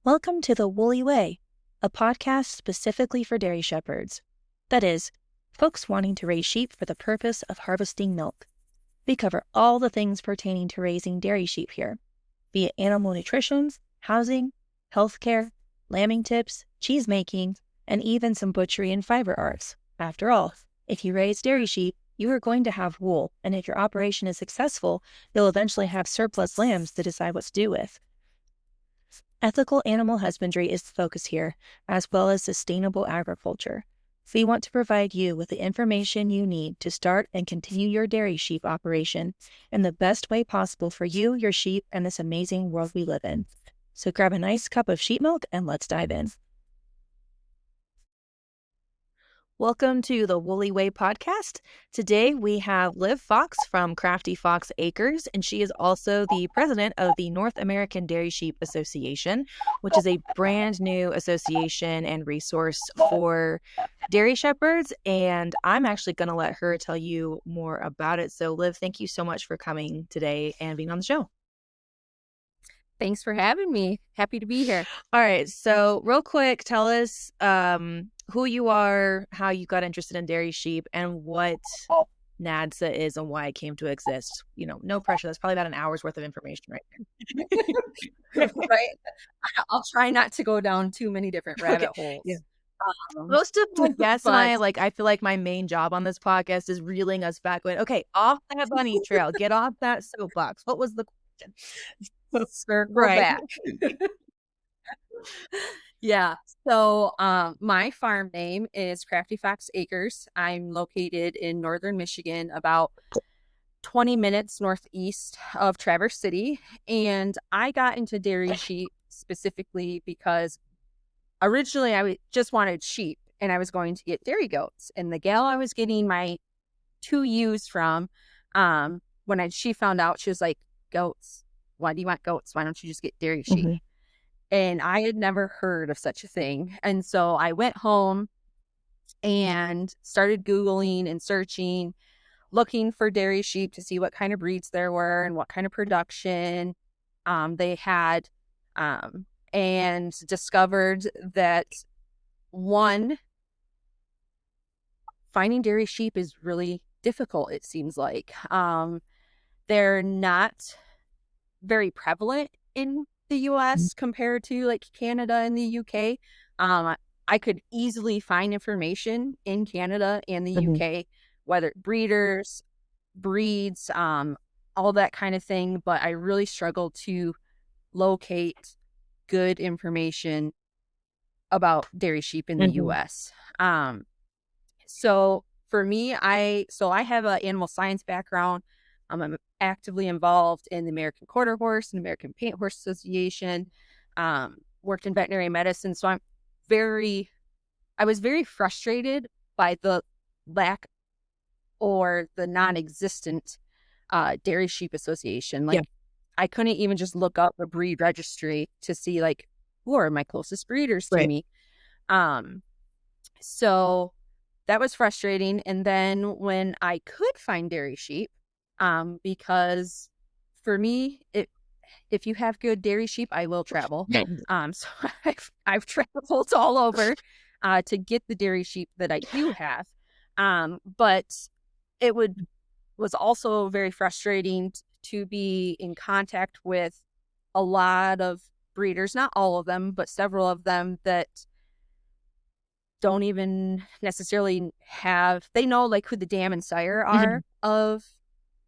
Welcome to the Wooly Whey, a podcast specifically for dairy shepherds. That is, folks wanting to raise sheep for the purpose of harvesting milk. We cover all the things pertaining to raising dairy sheep here, be it animal nutrition, housing, healthcare, lambing tips, cheese making, and even some butchery and fiber arts. After all, if you raise dairy sheep, you are going to have wool, and if your operation is successful, you'll eventually have surplus lambs to decide what to do with. Ethical animal husbandry is the focus here, as well as sustainable agriculture. We want to provide you with the information you need to start and continue your dairy sheep operation in the best way possible for you, your sheep, and this amazing world we live in. So grab a nice cup of sheep milk and let's dive in. Welcome to the Wooly Whey podcast. Today we have Liv Fox from Crafty Fox Acres, and she is also the president of the North American Dairy Sheep Association, which is a brand new association and resource for dairy shepherds. And I'm actually going to let her tell you more about it. So Liv, thank you so much for coming today and being on the show. Thanks for having me. Happy to be here. All right. So real quick, tell us who you are, how you got interested in dairy sheep, and what NADSA is and why it came to exist. You know, no pressure. That's probably about an hour's worth of information right there. Right. I'll try not to go down too many different rabbit holes. Yeah. Most of my guests and I feel like my main job on this podcast is reeling us back. Going, okay, off that bunny trail. Get off that soapbox. What was the question? Circle back. Yeah. So my farm name is Crafty Fox Acres. I'm located in northern Michigan, about 20 minutes northeast of Traverse City. And I got into dairy sheep specifically because originally I just wanted sheep and I was going to get dairy goats. And the gal I was getting my 2 ewes from, when she found out, she was like, goats. Why do you want goats? Why don't you just get dairy sheep? Mm-hmm. And I had never heard of such a thing. And so I went home and started Googling and searching, looking for dairy sheep to see what kind of breeds there were and what kind of production they had, and discovered that, one, finding dairy sheep is really difficult, it seems like. They're not very prevalent in the US compared to like Canada and the UK. I could easily find information in Canada and the UK, whether breeders, breeds, all that kind of thing, but I really struggle to locate good information about dairy sheep in the US. So for me, I have an animal science background. I'm actively involved in the American Quarter Horse and American Paint Horse Association, worked in veterinary medicine. So I was very frustrated by the lack or the non-existent dairy sheep association. Like, I couldn't even just look up a breed registry to see like, who are my closest breeders to me. So that was frustrating. And then when I could find dairy sheep, because for me, if you have good dairy sheep, I will travel. So I've traveled all over to get the dairy sheep that I do have. But it was also very frustrating to be in contact with a lot of breeders, not all of them, but several of them that don't even necessarily they know like who the dam and sire are of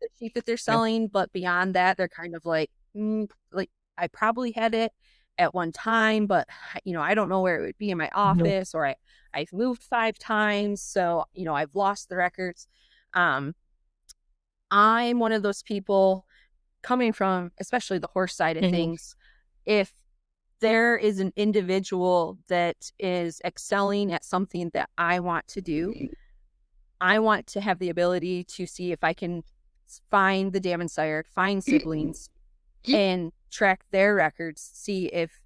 the sheep that they're selling, but beyond that, they're kind of like I probably had it at one time, but I don't know where it would be in my office, or I've moved 5 times, so I've lost the records. I'm one of those people coming from, especially the horse side of things. If there is an individual that is excelling at something that I want to do, I want to have the ability to see if I can find the dam and sire, find siblings, and track their records, see if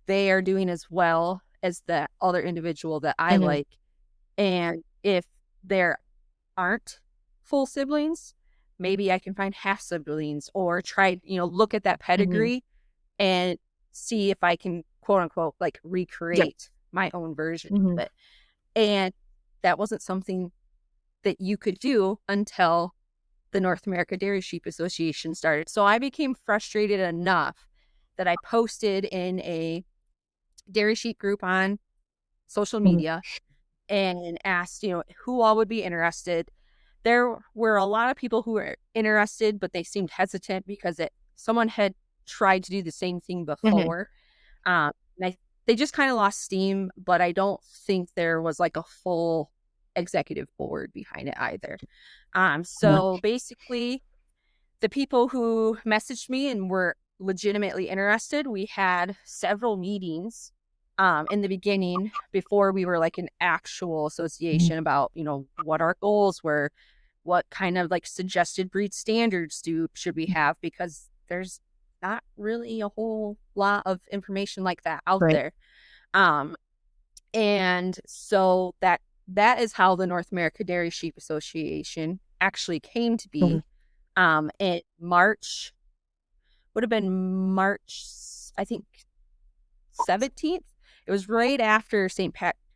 they are doing as well as the other individual that I like. And if there aren't full siblings, maybe I can find half siblings, or try, look at that pedigree and see if I can quote unquote, like recreate my own version of it. And that wasn't something that you could do until the North America Dairy Sheep Association started. So I became frustrated enough that I posted in a dairy sheep group on social media and asked, who all would be interested. There were a lot of people who were interested, but they seemed hesitant because someone had tried to do the same thing before. And they just kind of lost steam, but I don't think there was like a full executive board behind it either. So basically, the people who messaged me and were legitimately interested, we had several meetings in the beginning before we were like an actual association about, what our goals were, what kind of like suggested breed standards should we have, because there's not really a whole lot of information like that out there. And so that is how the North America Dairy Sheep Association actually came to be. In March, would have been March, I think 17th. It was right after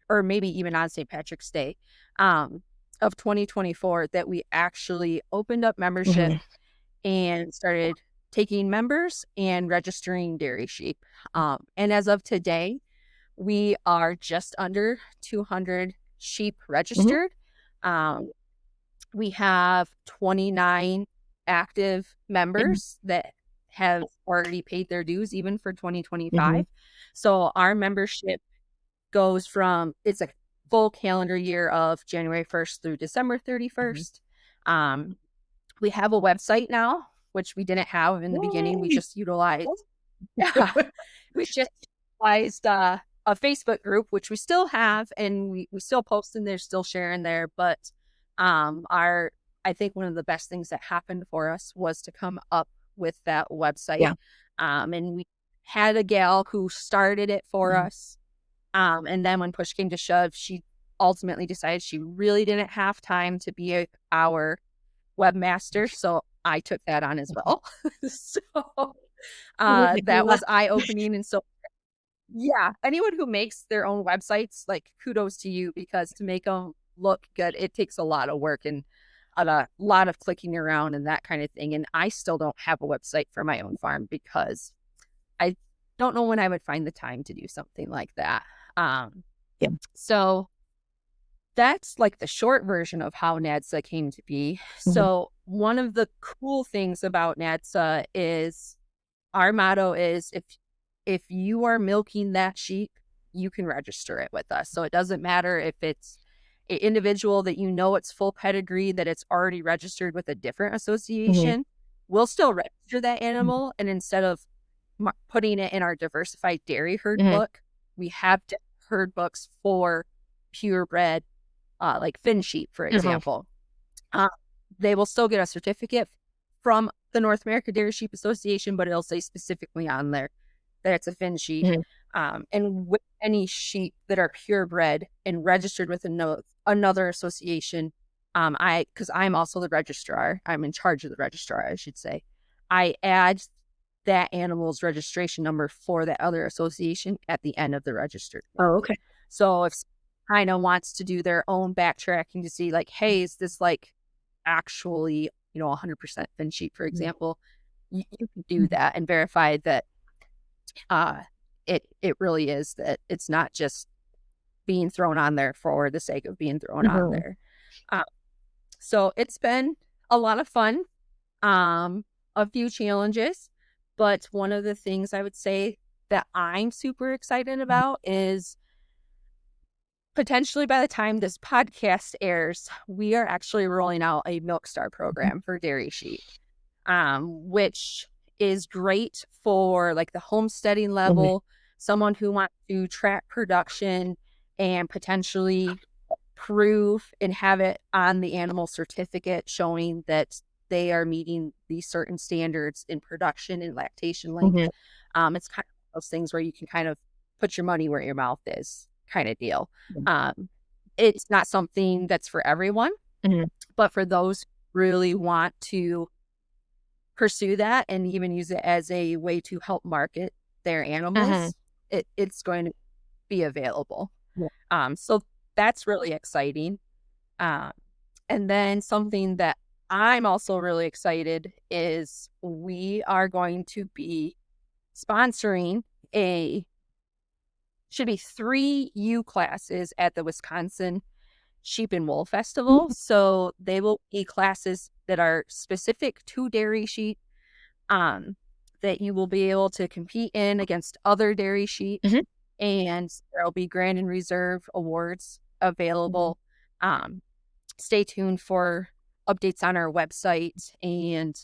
or maybe even on St. Patrick's Day of 2024 that we actually opened up membership and started taking members and registering dairy sheep. And as of today, we are just under 200 sheep registered. We have 29 active members that have already paid their dues even for 2025. So our membership goes from, it's a full calendar year of January 1st through December 31st. We have a website now, which we didn't have in the beginning. We just utilized, we just utilized a Facebook group, which we still have, and we still post in there, still sharing there. But I think one of the best things that happened for us was to come up with that website. And we had a gal who started it for us. And then when push came to shove, she ultimately decided she really didn't have time to be our webmaster. So I took that on as well. So that was eye-opening. And so, yeah, anyone who makes their own websites, like, kudos to you, because to make them look good, it takes a lot of work and a lot of clicking around and that kind of thing. And I still don't have a website for my own farm because I don't know when I would find the time to do something like that. So that's like the short version of how NADSA came to be. So one of the cool things about NADSA is our motto is if you are milking that sheep, you can register it with us. So it doesn't matter if it's an individual that it's full pedigree, that it's already registered with a different association. We'll still register that animal, and instead of putting it in our diversified dairy herd book, we have herd books for purebred, like fin sheep, for example. They will still get a certificate from the North America Dairy Sheep Association, but it'll say specifically on there that it's a fin sheep. And with any sheep that are purebred and registered with another association, because I'm also the registrar, I'm in charge of the registrar, I should say, I add that animal's registration number for that other association at the end of the register. So if kind of wants to do their own backtracking to see, like, hey, is this like actually 100% fin sheep, for example, you can do that and verify that it really is, that it's not just being thrown on there for the sake of being thrown on there. So it's been a lot of fun, a few challenges, but one of the things I would say that I'm super excited about is potentially by the time this podcast airs, we are actually rolling out a Milk Star program for dairy sheep, which is great for like the homesteading level, someone who wants to track production and potentially prove and have it on the animal certificate showing that they are meeting these certain standards in production and lactation length. It's kind of those things where you can kind of put your money where your mouth is kind of deal. It's not something that's for everyone, but for those who really want to pursue that and even use it as a way to help market their animals, it's going to be available. Yeah. So that's really exciting. And then something that I'm also really excited is we are going to be sponsoring should be 3 U classes at the Wisconsin Sheep and Wool Festival. So they will be classes that are specific to dairy sheep, that you will be able to compete in against other dairy sheep. And there'll be Grand and Reserve awards available. Stay tuned for updates on our website and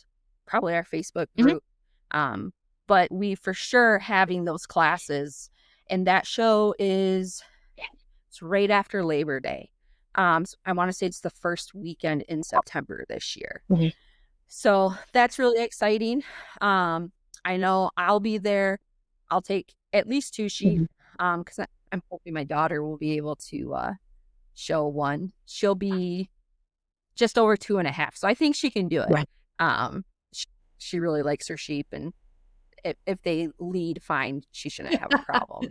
probably our Facebook group. But we for sure having those classes, and that show it's right after Labor Day. So I want to say it's the first weekend in September this year. So that's really exciting. I know I'll be there. I'll take at least 2 sheep, because I'm hoping my daughter will be able to show one. She'll be just over 2.5, so I think she can do it. Right. She really likes her sheep, and if they lead fine, she shouldn't have a problem.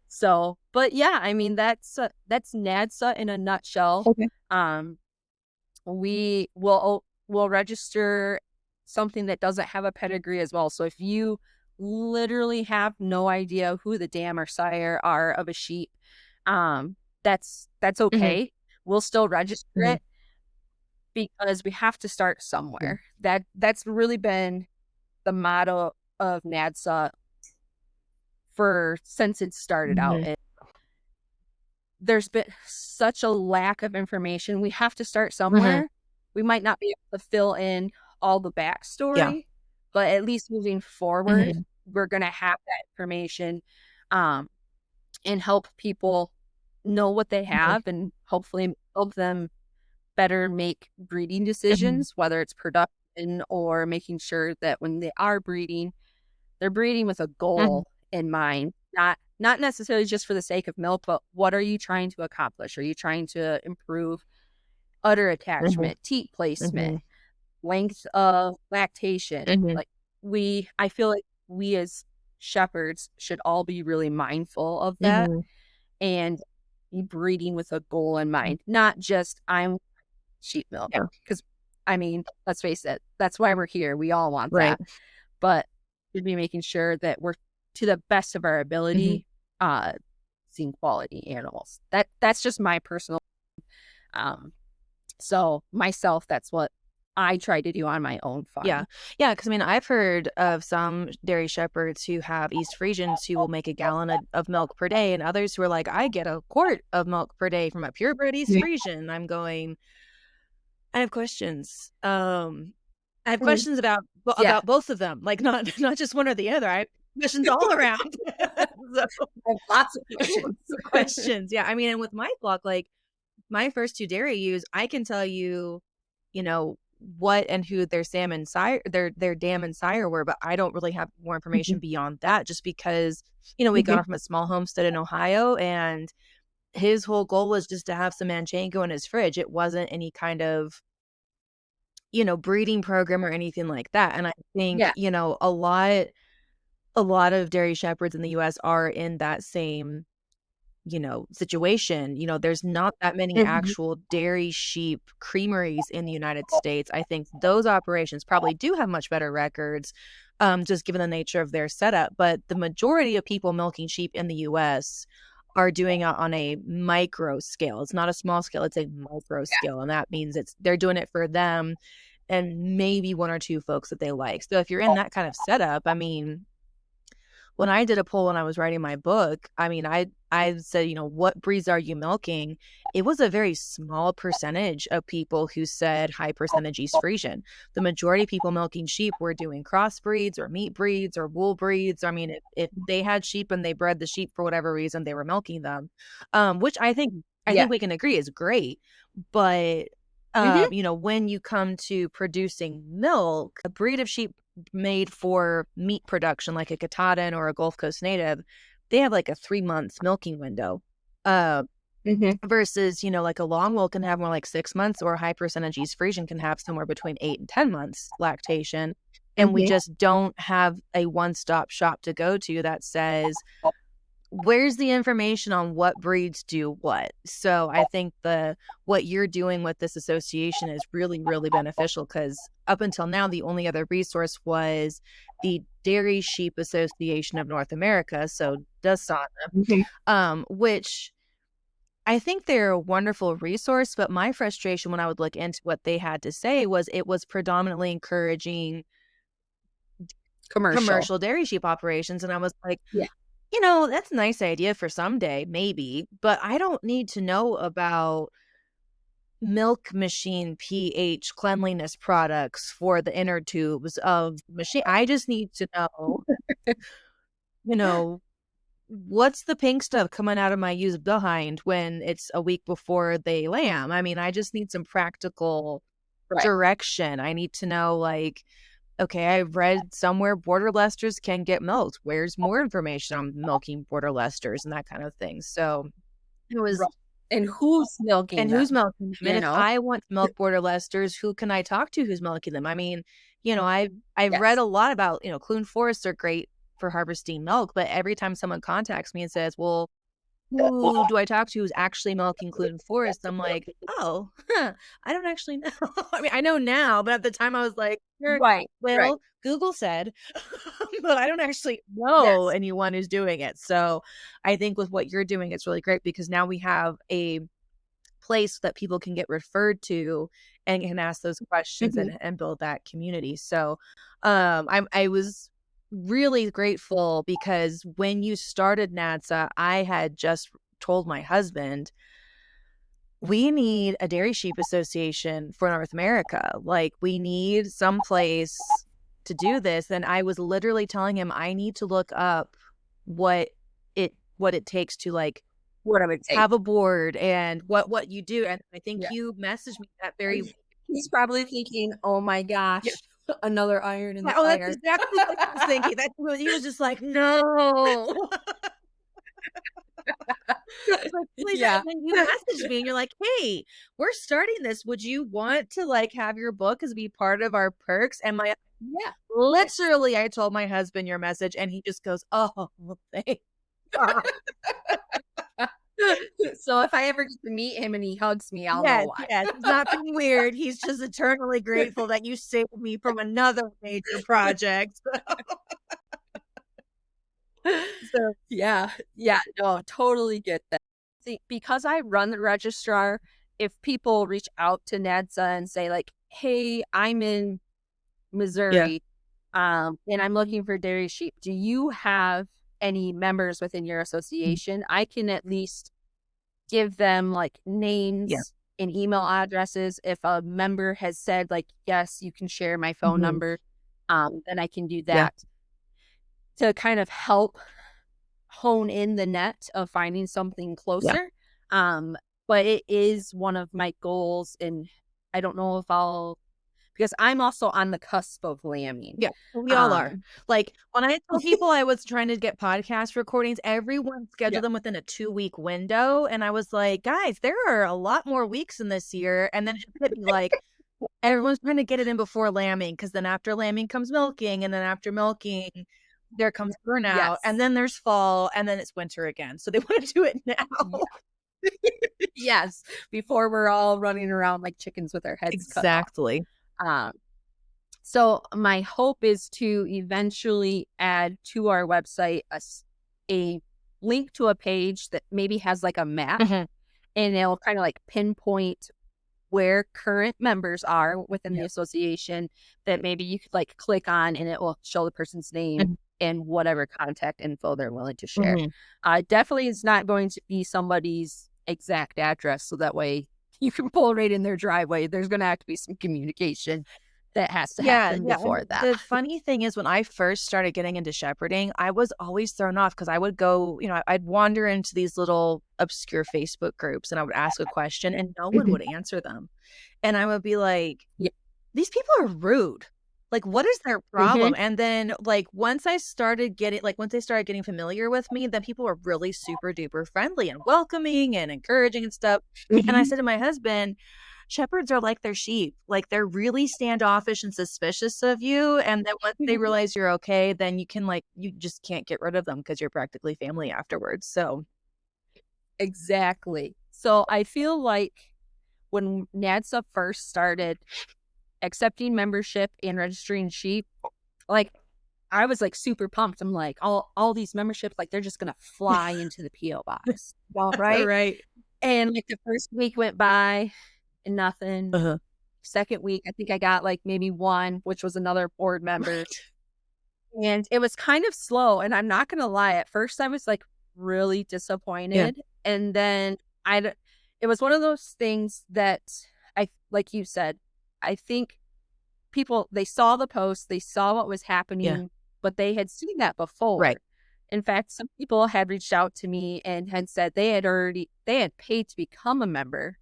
So, but yeah, I mean that's NADSA in a nutshell. We will register something that doesn't have a pedigree as well. So if you literally have no idea who the dam or sire are of a sheep, that's okay. We'll still register it, because we have to start somewhere. That's really been the motto of NADSA since it started out. There's been such a lack of information. We have to start somewhere. We might not be able to fill in all the backstory, but at least moving forward, we're going to have that information, and help people know what they have, and hopefully help them better make breeding decisions, whether it's production or making sure that when they are breeding, they're breeding with a goal in mind, not necessarily just for the sake of milk, but what are you trying to accomplish? Are you trying to improve udder attachment, teat placement, length of lactation? Like I feel like we as shepherds should all be really mindful of that, and be breeding with a goal in mind, not just I'm sheep milk. Because I mean, let's face it, that's why we're here. We all want that, but we'd be making sure that we're, to the best of our ability, seeing quality animals. That's just my personal. So myself, that's what I try to do on my own farm. Yeah, because I mean, I've heard of some dairy shepherds who have East Friesians who will make a gallon of milk per day, and others who are like, I get a quart of milk per day from a purebred East Friesian. I'm going, I have questions. I have questions about both of them, like not just one or the other. I have questions all around. So, I have lots of questions. Yeah, I mean, and with my flock, like my first 2 dairy ewes, I can tell you, what and who their salmon sire, their dam and sire were, but I don't really have more information beyond that, just because we got from a small homestead in Ohio, and his whole goal was just to have some Manchenko in his fridge. It wasn't any kind of breeding program or anything like that. And I think a lot of dairy shepherds in the US are in that same situation. There's not that many actual dairy sheep creameries in the United States. I think those operations probably do have much better records, just given the nature of their setup. But the majority of people milking sheep in the US are doing it on a micro scale. It's not a small scale, it's a micro scale. And that means they're doing it for them and maybe 1 or 2 folks that they like. So if you're in that kind of setup, I mean, when I did a poll when I was writing my book, I mean, I said, what breeds are you milking? It was a very small percentage of people who said high percentage East Friesian. The majority of people milking sheep were doing crossbreeds or meat breeds or wool breeds. I mean, if they had sheep and they bred the sheep for whatever reason, they were milking them, which I think we can agree is great. But when you come to producing milk, a breed of sheep made for meat production, like a Katahdin or a Gulf Coast native, they have like a 3-month milking window, versus like a long wool can have more like 6 months, or a high percentage East Friesian can have somewhere between 8 and 10 months lactation. and we just don't have a one-stop shop to go to that says, where's the information on what breeds do what? So I think what you're doing with this association is really, really beneficial, because up until now, the only other resource was the Dairy Sheep Association of North America, so DASANA, which I think they're a wonderful resource, but my frustration when I would look into what they had to say was it was predominantly encouraging commercial dairy sheep operations. And I was like, that's a nice idea for someday, maybe, but I don't need to know about milk machine pH cleanliness products for the inner tubes of the machine. I just need to know, what's the pink stuff coming out of my used behind when it's a week before they lamb? I mean, I just need some practical direction. I need to know, like, okay, I've read somewhere border lesters can get milked. Where's more information on milking border lesters and that kind of thing? So it was, and who's milking them? And if I want to milk border lesters, who can I talk to who's milking them? I mean, I've read a lot about, Clune forests are great for harvesting milk, but every time someone contacts me and says, well, who do I talk to who's actually milking Clune Forest? I'm like, I don't actually know. I mean, I know now, but at the time I was like, Google said, but I don't actually know anyone who's doing it. So I think with what you're doing, it's really great, because now we have a place that people can get referred to and can ask those questions and build that community. So I was really grateful, because when you started NADSA, I had just told my husband, we need a dairy sheep association for North America. Like, we need some place to do this. And I was literally telling him I need to look up what it takes to, like, what I would have a board and what you do. And I think you messaged me that very week. He's probably thinking, oh my gosh, another iron in the fire. That's exactly what I was thinking. He was just like, no. Please, and then you messaged me and you're like, hey, we're starting this. Would you want to, like, have your book as be part of our perks? And literally, I told my husband your message, and he just goes, oh, well, thank God. So if I ever get to meet him and he hugs me, I'll know why. Yes, it's not being weird. He's just eternally grateful that you saved me from another major project. So no, totally get that. See, because I run the registrar, if people reach out to NADSA and say, like, hey, I'm in Missouri, and I'm looking for dairy sheep, do you have any members within your association? I can at least give them, like, names and email addresses. If a member has said, like, yes, you can share my phone number, then I can do that to kind of help hone in the net of finding something closer. But it is one of my goals, and I don't know if because I'm also on the cusp of lambing. Yeah, we all are. Like, when I told people I was trying to get podcast recordings, everyone scheduled them within a 2-week window. And I was like, guys, there are a lot more weeks in this year. And then it hit me like, everyone's trying to get it in before lambing, because then after lambing comes milking. And then after milking, there comes burnout. And then there's fall. And then it's winter again. So they want to do it now. Yes, before we're all running around like chickens with our heads cut off. So my hope is to eventually add to our website a link to a page that maybe has, like, a map, and it'll kind of, like, pinpoint where current members are within the association, that maybe you could, like, click on, and it will show the person's name and whatever contact info they're willing to share. Definitely it's not going to be somebody's exact address, so that way you can pull right in their driveway. There's going to have to be some communication that has to happen before that. The funny thing is, when I first started getting into shepherding, I was always thrown off, because I would go, I'd wander into these little obscure Facebook groups, and I would ask a question and no one would answer them. And I would be like, these people are rude. Like, what is their problem? And then, like, once they started getting familiar with me, then people were really super duper friendly and welcoming and encouraging and stuff. And I said to my husband, Shepherds are like their sheep. Like, they're really standoffish and suspicious of you, and then once they realize you're okay, then you just can't get rid of them because you're practically family afterwards, so Exactly. So I feel like when NADSA first started accepting membership and registering sheep, like I was like super pumped. I'm like, all these memberships, like they're just gonna fly into the PO box. Well, right? Right. And like the first week went by and nothing. Uh-huh. Second week, I think I got like maybe one, which was another board member. And it was kind of slow. And I'm not gonna lie, at first I was like really disappointed. And then it was one of those things that like you said, I think people, they saw the post, they saw what was happening, but they had seen that before. Right. In fact, some people had reached out to me and had said they had paid to become a member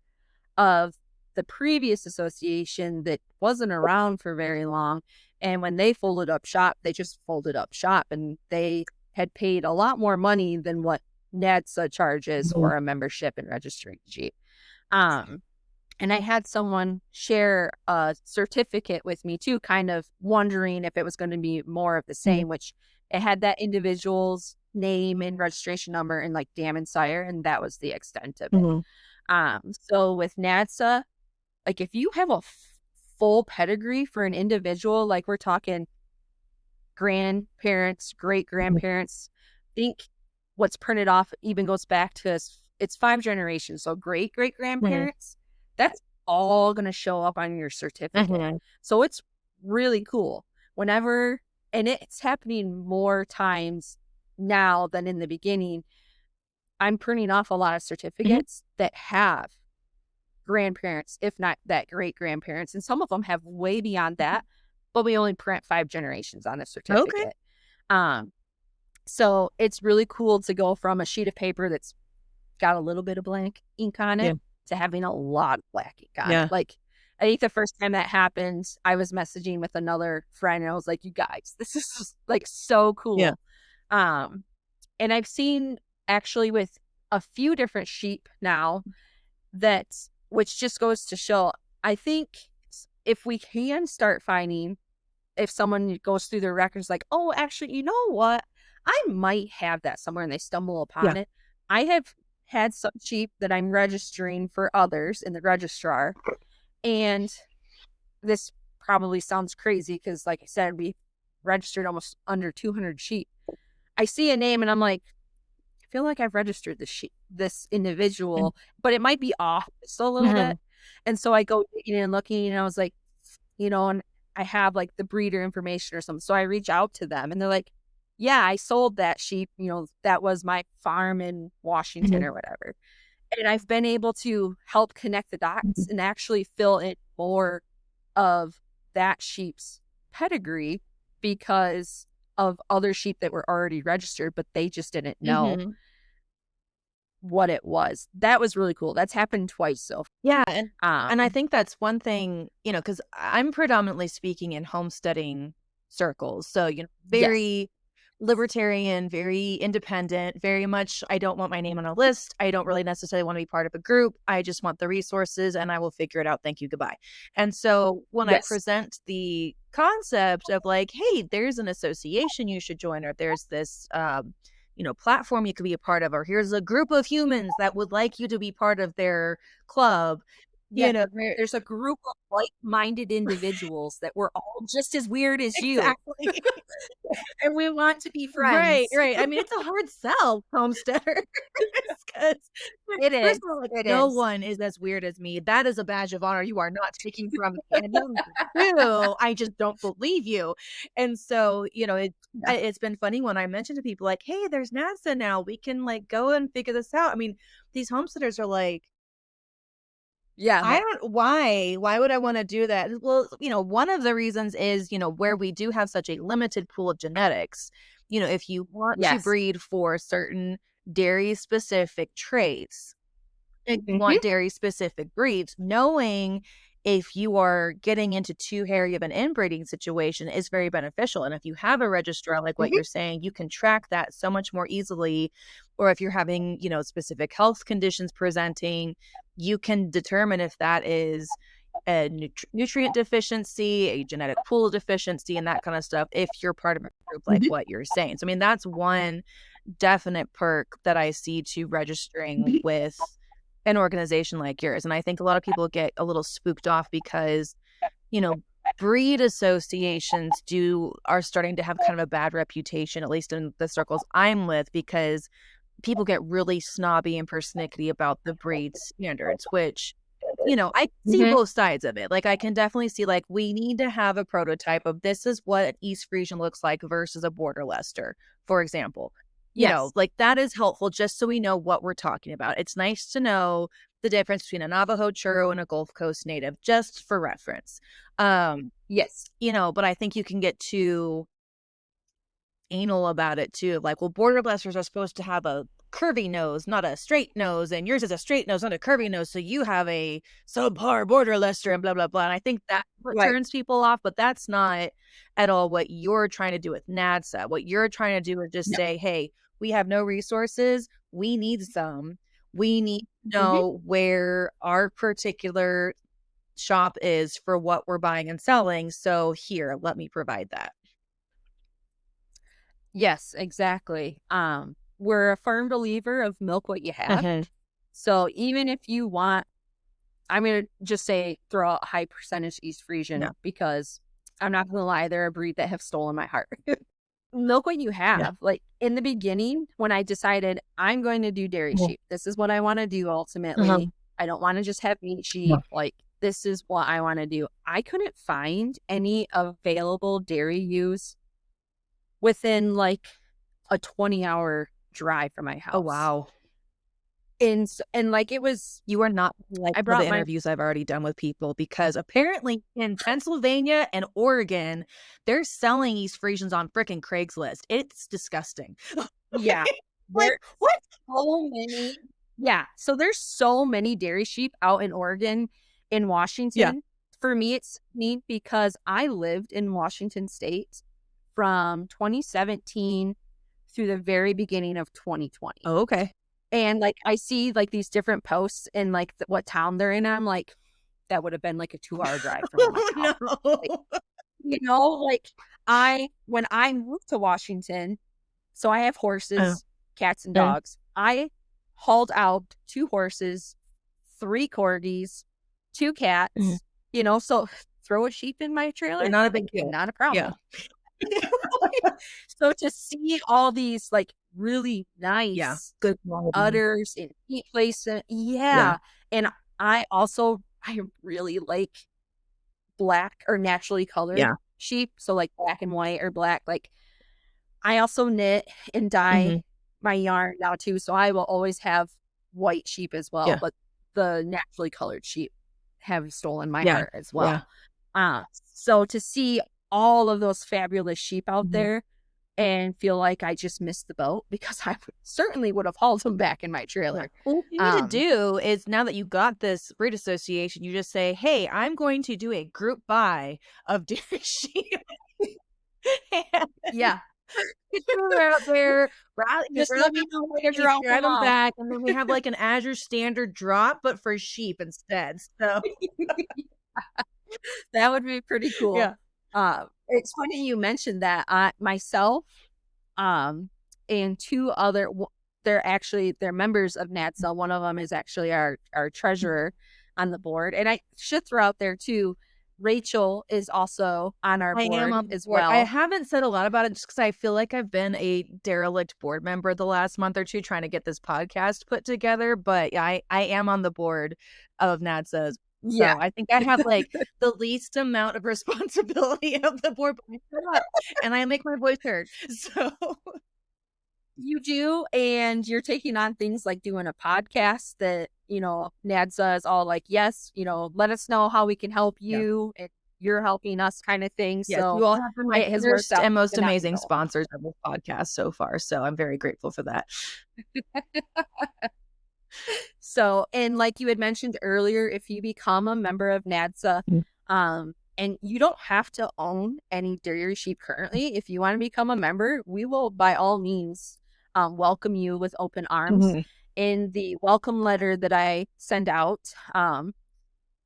of the previous association that wasn't around for very long. And when they folded up shop, they just folded up shop, and they had paid a lot more money than what NADSA charges for a membership and registering sheep. And I had someone share a certificate with me too, kind of wondering if it was going to be more of the same, which it had that individual's name and registration number and like dam and sire, and that was the extent of it. So with NADSA, like if you have a full pedigree for an individual, like we're talking grandparents, great grandparents, I think what's printed off even goes back to it's 5 generations. So great great grandparents, that's all going to show up on your certificate. So it's really cool whenever, and it's happening more times now than in the beginning. I'm printing off a lot of certificates that have grandparents, if not that great grandparents, and some of them have way beyond that, but we only print 5 generations on a certificate. So it's really cool to go from a sheet of paper that's got a little bit of blank ink on it to having a lot of black ink on it. Like, I think the first time that happened, I was messaging with another friend, and I was like, you guys, this is just, like so cool. And I've seen actually with a few different sheep now which just goes to show, I think if we can start finding, if someone goes through their records like, oh, actually, you know what? I might have that somewhere, and they stumble upon it. I have had some sheep that I'm registering for others in the registrar. And this probably sounds crazy because, like I said, we registered almost under 200 sheep. I see a name and I'm like, I feel like I've registered this individual, but it might be off just a little bit. And so I go digging and looking, and I was like, and I have like the breeder information or something. So I reach out to them, and they're like, yeah, I sold that sheep. That was my farm in Washington or whatever. And I've been able to help connect the dots and actually fill in more of that sheep's pedigree because of other sheep that were already registered, but they just didn't know what it was. That was really cool. That's happened twice. So and I think that's one thing, because I'm predominantly speaking in homesteading circles. So, very libertarian, very independent, very much, I don't want my name on a list. I don't really necessarily want to be part of a group. I just want the resources, and I will figure it out. Thank you. Goodbye. And so when I present the concept of like, hey, there's an association you should join, or there's this, platform you could be a part of, or here's a group of humans that would like you to be part of their club. There's a group of like-minded individuals that were all just as weird as you. And we want to be friends. Right. I mean, it's a hard sell, homesteader. Because it is. No one is as weird as me. That is a badge of honor you are not taking from me. And no, I just don't believe you. And so, it's been funny when I mention to people like, hey, there's NADSA now. We can like go and figure this out. I mean, these homesteaders are like, why would I want to do that? Well, one of the reasons is, where we do have such a limited pool of genetics, if you want to breed for certain dairy specific traits, and you want dairy specific breeds, knowing if you are getting into too hairy of an inbreeding situation is very beneficial. And if you have a registrar, like what you're saying, you can track that so much more easily. Or if you're having, specific health conditions presenting, you can determine if that is a nutrient deficiency, a genetic pool deficiency, and that kind of stuff, if you're part of a group like what you're saying. So, I mean, that's one definite perk that I see to registering with an organization like yours. And I think a lot of people get a little spooked off because, you know, breed associations are starting to have kind of a bad reputation, at least in the circles I'm with, because people get really snobby and persnickety about the breed standards, which, you know, I see both sides of it. Like, I can definitely see, like, we need to have a prototype of this is what an East Frisian looks like versus a Border Leicester, for example. You know, like, that is helpful just so we know what we're talking about. It's nice to know the difference between a Navajo churro and a Gulf Coast native, just for reference. Yes. You know, but I think you can get too anal about it too. Like, well, Border Leicesters are supposed to have a curvy nose, not a straight nose, and yours is a straight nose, not a curvy nose, so you have a subpar Border Leicester and blah, blah, blah. And I think that's what turns people off, but that's not at all what you're trying to do with NADSA. What you're trying to do is just say, hey, we have no resources. We need some. We need to know where our particular shop is for what we're buying and selling. So here, let me provide that. Yes, exactly. We're a firm believer of milk what you have. So even if you want, I'm going to just say throw out high percentage East Frisian because I'm not going to lie, they're a breed that have stolen my heart. Milk what you have. Like, in the beginning, when I decided I'm going to do dairy sheep, this is what I want to do ultimately. I don't want to just have meat sheep. Like, this is what I want to do. I couldn't find any available dairy ewes within like a 20-hour drive from my house. Oh, wow. And like, it was, you are not like I brought the interviews I've already done with people, because apparently in Pennsylvania and Oregon, they're selling East Frisians on frickin' Craigslist. It's disgusting. Yeah. Like, what? So many. Yeah. So there's so many dairy sheep out in Oregon, in Washington. Yeah. For me, it's neat because I lived in Washington State from 2017 through the very beginning of 2020. Oh, okay. And like, I see like these different posts in like what town they're in. And I'm like, that would have been like a 2-hour drive from my house. No. Like, you know, like when I moved to Washington, so I have horses, cats, and dogs. I hauled out 2 horses, 3 corgis, 2 cats, you know, so throw a sheep in my trailer. They're not a big deal. Not a problem. Yeah. So to see all these like really nice good udders in heat placement. And I really like black or naturally colored sheep. So like black and white or black. Like, I also knit and dye my yarn now too. So I will always have white sheep as well. But the naturally colored sheep have stolen my heart as well. So to see all of those fabulous sheep out there and feel like I just missed the boat, because I certainly would have hauled them back in my trailer. Well, what you need to do is, now that you got this breed association, you just say, hey, I'm going to do a group buy of dairy sheep. Yeah. We're out there, just let me know where to drop them back, and then we have like an Azure standard drop, but for sheep instead. So that would be pretty cool. Yeah. It's funny you mentioned that. Myself, and 2 other, they're members of NADSA. One of them is actually our treasurer on the board, and I should throw out there too, Rachel is also on our board as well. I haven't said a lot about it just because I feel like I've been a derelict board member the last month or two trying to get this podcast put together. But I am on the board of NADSA. So I think I have like the least amount of responsibility of the board, and I make my voice heard. So you do, and you're taking on things like doing a podcast that, you know, NADSA is all like, yes, you know, let us know how we can help you, and you're helping us, kind of thing. Yes, so you all have been my first and most amazing sponsors of this podcast so far. So I'm very grateful for that. So, and like you had mentioned earlier, if you become a member of NADSA, and you don't have to own any dairy sheep currently, if you want to become a member, we will by all means welcome you with open arms. in the welcome letter that I send out,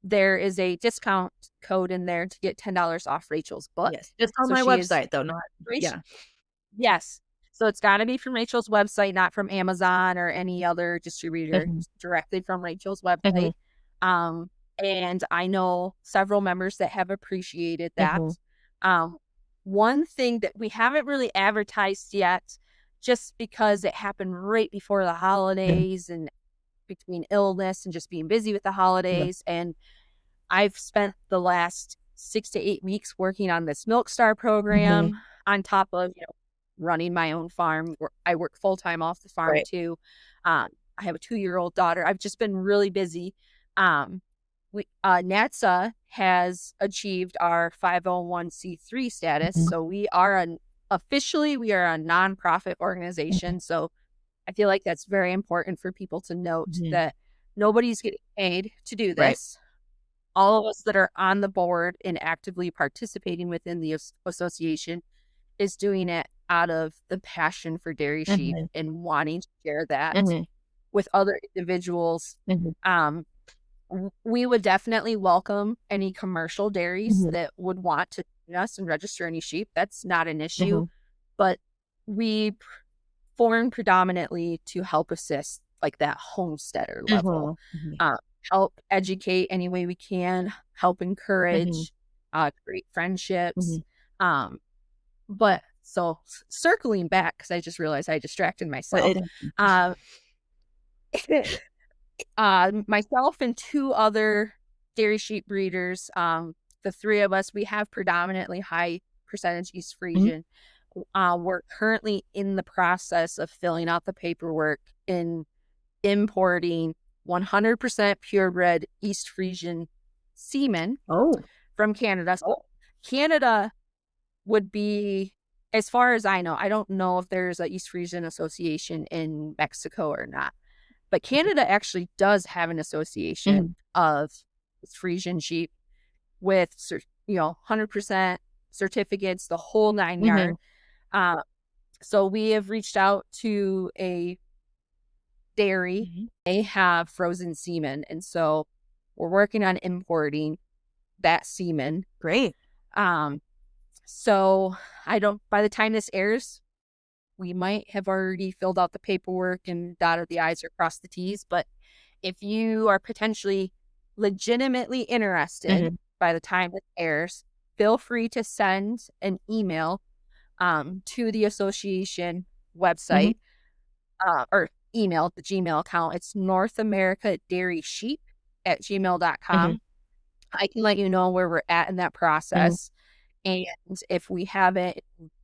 there is a discount code in there to get $10 off Rachel's book. Yes, just on So my she is- website though, not Rachel- Yes. So it's got to be from Rachel's website, not from Amazon or any other distributor, directly from Rachel's website. And I know several members that have appreciated that. One thing that we haven't really advertised yet, just because it happened right before the holidays and between illness and just being busy with the holidays. And I've spent the last 6 to 8 weeks working on this Milk Star program on top of, running my own farm. I work full-time off the farm too. I have a 2-year-old daughter. I've just been really busy. NADSA has achieved our 501c3 status. So we are officially a nonprofit organization. So I feel like that's very important for people to note that nobody's getting paid to do this. All of us that are on the board and actively participating within the association is doing it out of the passion for dairy sheep and wanting to share that with other individuals. We would definitely welcome any commercial dairies that would want to join us and register any sheep. That's not an issue, but we formed predominantly to help assist like that homesteader level, help educate any way we can, help encourage, create friendships. But so circling back, because I just realized I distracted myself. Myself and 2 other dairy sheep breeders, the 3 of us, we have predominantly high percentage East Frisian. We're currently in the process of filling out the paperwork and importing 100% purebred East Frisian semen from Canada. So Canada would be, as far as I know, I don't know if there's a East Frisian association in Mexico or not, but Canada actually does have an association of East Frisian sheep with 100% certificates, the whole 9 yard. So we have reached out to a dairy. They have frozen semen, and so we're working on importing that semen. Great. So by the time this airs, we might have already filled out the paperwork and dotted the I's or crossed the T's. But if you are potentially legitimately interested by the time it airs, feel free to send an email to the association website or email the Gmail account. It's northamericadairysheep@gmail.com. I can let you know where we're at in that process. And if we haven't,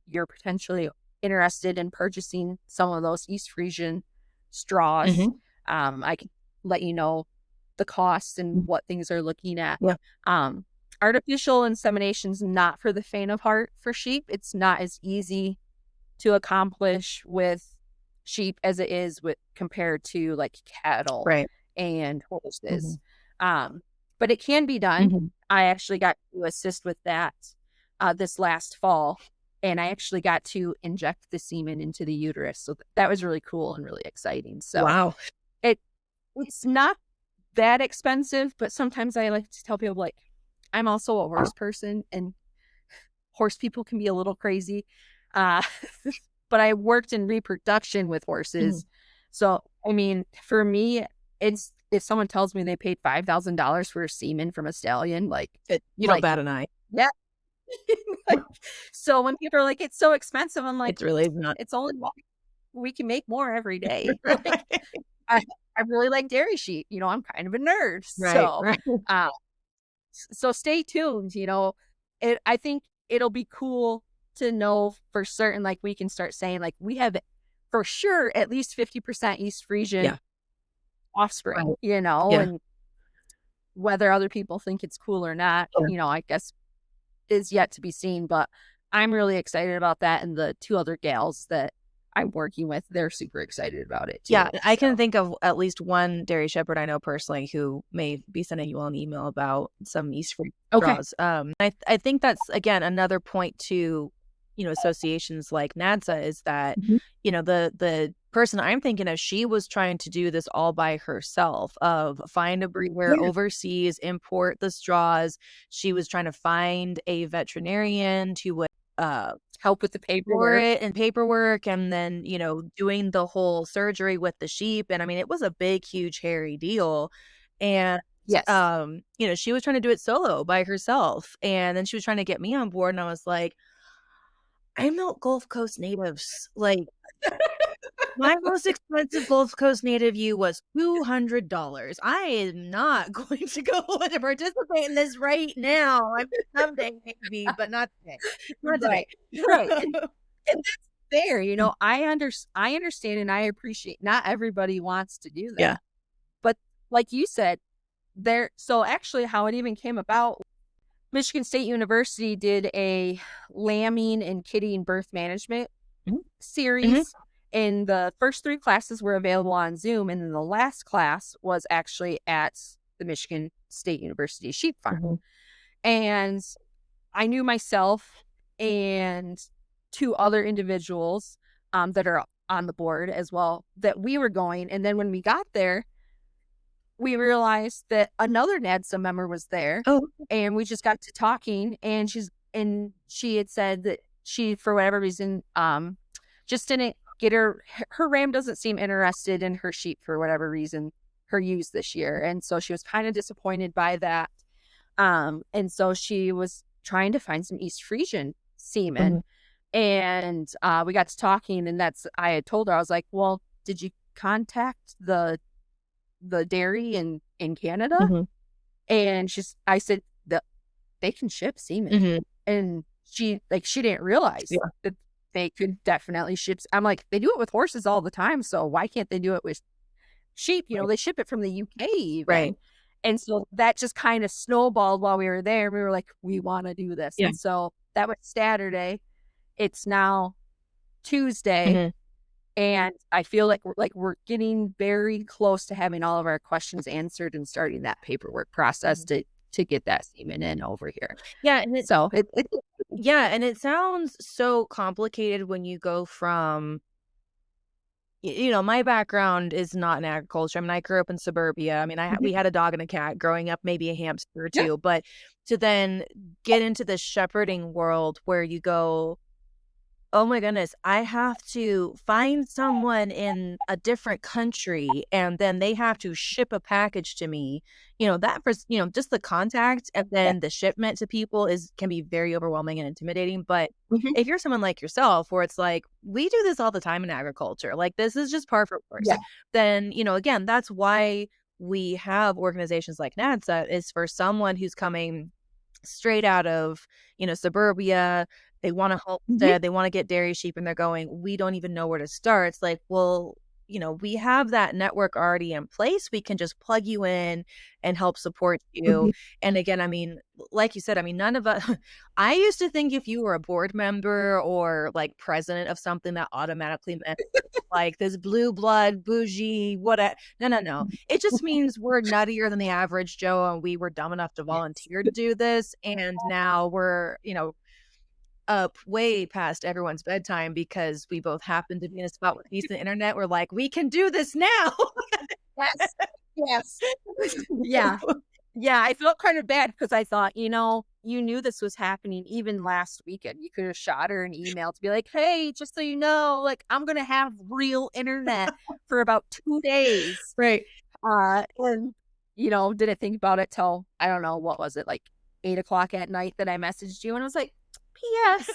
you're potentially interested in purchasing some of those East Frisian straws, I can let you know the costs and what things are looking at. Artificial insemination is not for the faint of heart for sheep. It's not as easy to accomplish with sheep as it is compared to like cattle and horses. But it can be done. I actually got to assist with that this last fall, and I actually got to inject the semen into the uterus. So that was really cool and really exciting. So it's not that expensive, but sometimes I like to tell people, like, I'm also a horse person, and horse people can be a little crazy. But I worked in reproduction with horses. So, I mean, for me, it's, if someone tells me they paid $5,000 for a semen from a stallion, like, you don't bat an eye. Yeah. So when people are like, it's so expensive, I'm like, it's really not. It's only we can make more every day. I really like dairy sheep. I'm kind of a nerd. So stay tuned. I think it'll be cool to know for certain, like, we can start saying, like, we have for sure at least 50% East Frisian offspring, and whether other people think it's cool or not, I guess is yet to be seen. But I'm really excited about that, and the 2 other gals that I'm working with, they're super excited about it too. Yeah, I can think of at least one dairy shepherd I know personally who may be sending you all an email about some East Frisian straws. I think that's, again, another point to associations like NADSA is that the person I'm thinking of, she was trying to do this all by herself, of find a breeder overseas, import the straws. She was trying to find a veterinarian to would help with the for paperwork. it and paperwork, and then, doing the whole surgery with the sheep. And I mean, it was a big, huge, hairy deal. And Yes. she was trying to do it solo by herself. And then she was trying to get me on board, and I was like, I milk Gulf Coast natives. Like, my most expensive Gulf Coast native ewe was $200. I am not going to go to participate in this right now. I mean, someday maybe, but not today. Not today. Right. And that's fair. I understand and I appreciate not everybody wants to do that. Yeah. But like you said, so actually how it even came about, Michigan State University did a lambing and kidding birth management series. And the first 3 classes were available on Zoom. And then the last class was actually at the Michigan State University Sheep Farm. And I knew myself and 2 other individuals that are on the board as well that we were going. And then when we got there, we realized that another NADSA member was there. Oh. And we just got to talking, and she had said that she, for whatever reason, just didn't get her ram doesn't seem interested in her sheep for whatever reason, her ewes this year. And so she was kind of disappointed by that. And so she was trying to find some East Frisian semen. And we got to talking, and I had told her, I was like, well, did you contact the dairy in Canada? And I said that they can ship semen. And she didn't realize that they could definitely ship. I'm like, they do it with horses all the time, so why can't they do it with sheep? They ship it from the UK even. Right. And so that just kind of snowballed while we were there. We were like, we want to do this. And so that was Saturday. It's now Tuesday. And I feel like we're getting very close to having all of our questions answered and starting that paperwork process to get that semen in over here. Yeah. And and it sounds so complicated when you go from, my background is not in agriculture. I mean, I grew up in suburbia. I mean, we had a dog and a cat growing up, maybe a hamster or two, but to then get into the shepherding world where you go, oh my goodness, I have to find someone in a different country, and then they have to ship a package to me. That for, just the contact and then the shipment to people can be very overwhelming and intimidating. But if you're someone like yourself, where it's like, we do this all the time in agriculture, like this is just par for course, then, again, that's why we have organizations like NADSA, is for someone who's coming straight out of, suburbia. They want to homestead, they want to get dairy sheep, and they're going, we don't even know where to start. It's like, well, we have that network already in place. We can just plug you in and help support you. And again, I mean, like you said, I mean, none of us, I used to think if you were a board member or like president of something, that automatically meant like this blue blood, bougie, whatever. No. It just means we're nuttier than the average Joe, and we were dumb enough to volunteer to do this. And now we're, up way past everyone's bedtime because we both happen to be in a spot with decent internet. We're like, we can do this now. Yes. Yeah. I felt kind of bad because I thought, you knew this was happening even last weekend. You could have shot her an email to be like, hey, just so you know, like, I'm going to have real internet for about 2 days. Right. And, didn't think about it till, I don't know, what was it, like 8:00 at night that I messaged you, and I was like, P.S.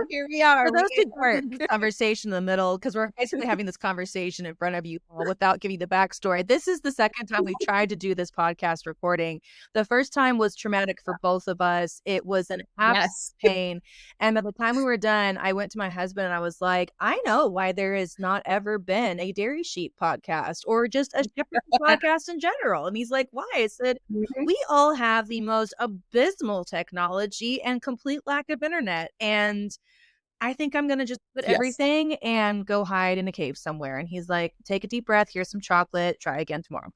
Here we are. For those who conversation in the middle, because we're basically having this conversation in front of you all without giving the backstory. This is the second time we've tried to do this podcast recording. The first time was traumatic for both of us. It was an absolute pain. And by the time we were done, I went to my husband and I was like, I know why there has not ever been a dairy sheep podcast or just a shepherd podcast in general. And he's like, why? I said, we all have the most abysmal technology and complete lack of internet. And I think I'm going to just put everything and go hide in a cave somewhere. And he's like, take a deep breath. Here's some chocolate. Try again tomorrow.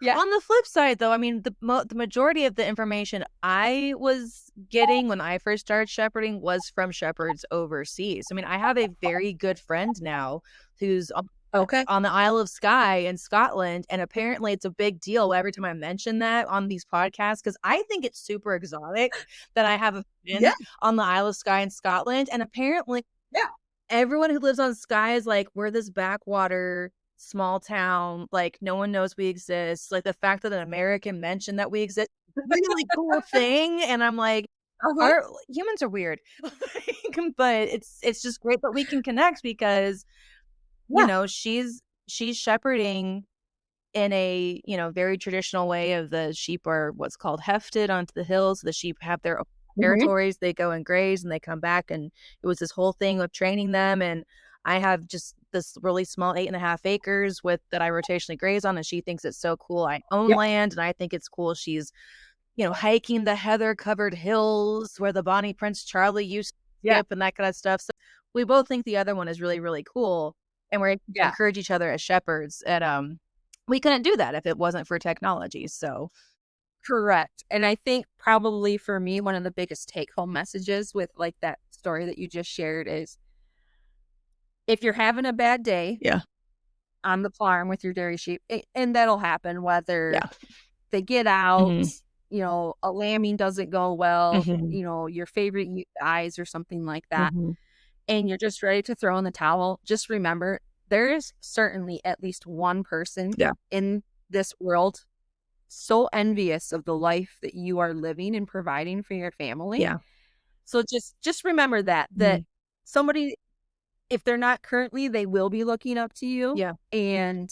Yeah. On the flip side, though, I mean, the majority of the information I was getting when I first started shepherding was from shepherds overseas. I mean, I have a very good friend now who's Okay. on the Isle of Skye in Scotland, and apparently it's a big deal every time I mention that on these podcasts because I think it's super exotic that I have a Yeah. friend on the Isle of Skye in Scotland, and apparently Yeah. everyone who lives on Skye is like, we're this backwater small town, like, no one knows we exist. Like, the fact that an American mentioned that we exist, really cool thing, and I'm like, Uh-huh. our humans are weird. But it's just great that we can connect because, you Yeah. know, she's shepherding in a, you know, very traditional way of the sheep are what's called hefted onto the hills. The sheep have their own Mhm. territories. They go and graze and they come back. And it was this whole thing of training them. And I have just this really small 8.5 acres with that I rotationally graze on. And she thinks it's so cool. I own Yep. land and I think it's cool. She's, you know, hiking the heather covered hills where the Bonnie Prince Charlie used to Yeah. skip and that kind of stuff. So we both think the other one is really, really cool. And we're able to Yeah. encourage each other as shepherds. And we couldn't do that if it wasn't for technology. So Correct. And I think probably for me, one of the biggest take home messages with like that story that you just shared is if you're having a bad day yeah. on the farm with your dairy sheep, and that'll happen whether Yeah. they get out, hmm a lambing doesn't go well, hmm your favorite dies or something like that, hmm and you're just ready to throw in the towel, just remember there is certainly at least one person Yeah. in this world so envious of the life that you are living and providing for your family. Yeah. So just remember that Mhm. somebody, if they're not currently, they will be looking up to you. Yeah. And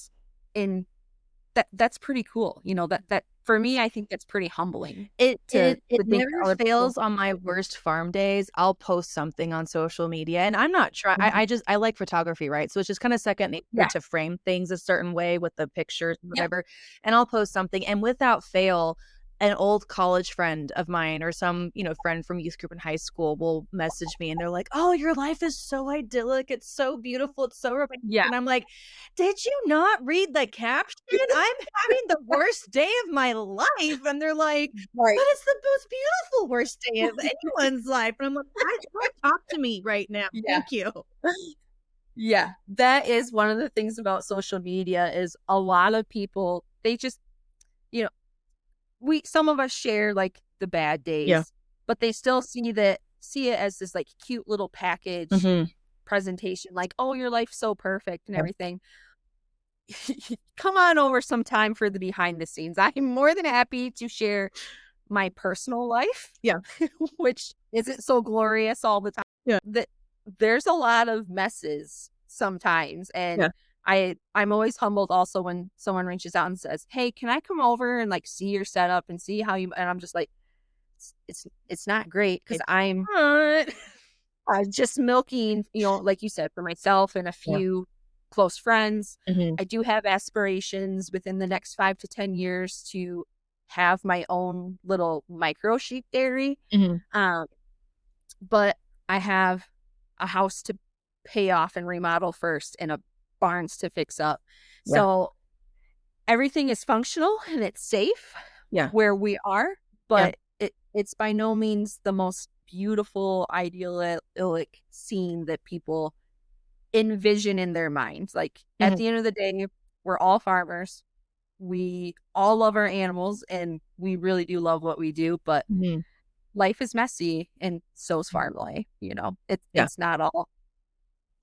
that's pretty cool. That for me, I think that's pretty humbling It to it it think that never other people. fails on my worst farm days. I'll post something on social media, and I'm not trying. Mhm. I like photography, right? So it's just kinda second nature Yeah. to frame things a certain way with the pictures, Yeah. whatever, and I'll post something, and without fail, an old college friend of mine or some, you know, friend from youth group in high school will message me, and they're like, "Oh, your life is so idyllic. It's so beautiful. It's so romantic," Yeah. and I'm like, "Did you not read the caption? I'm having the worst day of my life," and they're like, Right. "But it's the most beautiful worst day of anyone's life," and I'm like, Talk to me right now. Yeah. Thank you." Yeah. That is one of the things about social media is a lot of people, they just, you know, some of us share like the bad Yeah. days, but they still see it as this like cute little package Mhm. presentation, like, oh, your life's so perfect and Yeah. everything. Come on over sometime for the behind the scenes. I'm more than happy to share my personal life, Yeah. which isn't so glorious all the time. Yeah. That there's a lot of messes sometimes, and Yeah. I'm always humbled also when someone reaches out and says, "Hey, can I come over and like see your setup and see how you?" And I'm just like, it's not great because It's I'm not. just milking, like you said, for myself and a Yeah. few close friends. Mhm. I do have aspirations within the next 5 to 10 years to have my own little micro sheep dairy. Mhm. Um, but I have a house to pay off and remodel first and a barns to fix up. Yeah. So everything is functional and it's safe Yeah. where we are, Yeah. but it's by no means the most beautiful, idyllic scene that people envision in their minds. Like at Mhm. the end of the day, we're all farmers. We all love our animals and we really do love what we do, but Mhm. life is messy and so's farm life. Yeah. It's not all